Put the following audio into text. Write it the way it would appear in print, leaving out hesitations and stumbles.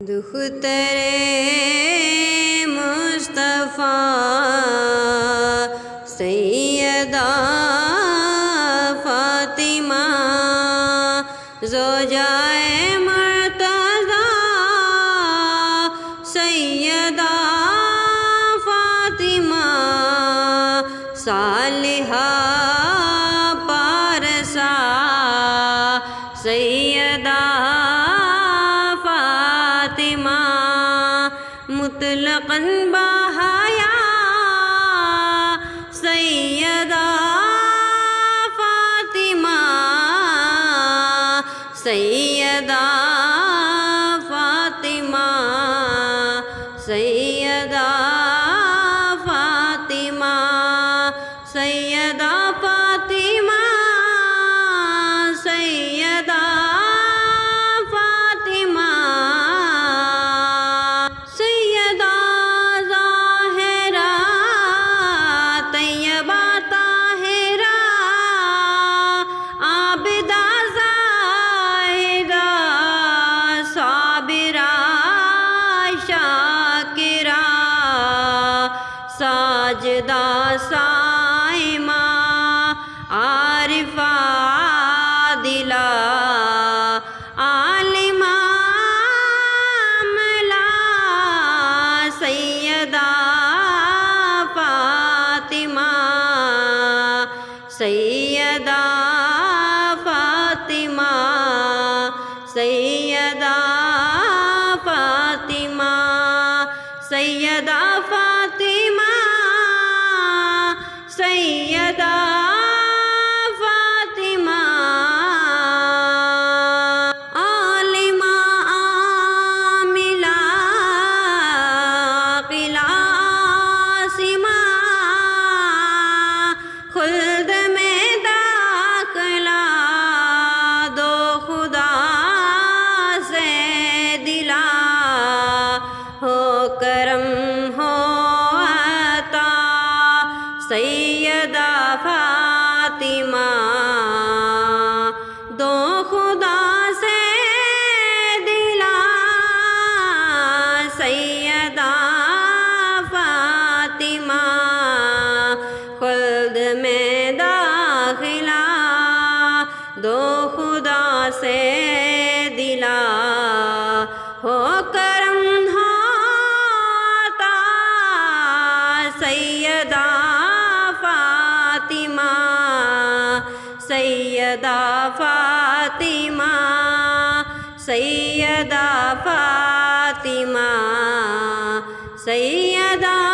دختر مصطفیٰ سیدہ فاطمہ زوجائے مرتضیٰ سیدہ فاطمہ صالحہ پارسا سیدہ فاطمہ مطلقاً بحیا سیدہ فاطمہ سیدہ فاطمہ سیدہ فاطمہ سیدہ فاطمہ سیدہ فاطمہ سیدہ ظاہرہ طیبہ طاہرہ عابدہ زاہدہ صابرہ شاکرہ ساجدہ صائمہ عارفہ عادلہ عالمہ عاملہ سیدہ فاطمہ سیدہ فاطمہ سیدہ فاطمہ سیدہ فاطمہ سیدہ فاطمہ عالمہ عاملہ عاقلہ عاصمہ خلد میں داخلہ دو خدا سے دلا ہو کرم ہو عطا سیدہ فاطمہ دو خدا سے دلا سیدہ فاطمہ خلد میں داخلہ دو خدا سے دلا ہو کرم ہو عطا سیدہ فاطمہ سیدہ فاطمہ سیدہ فاطمہ سیدہ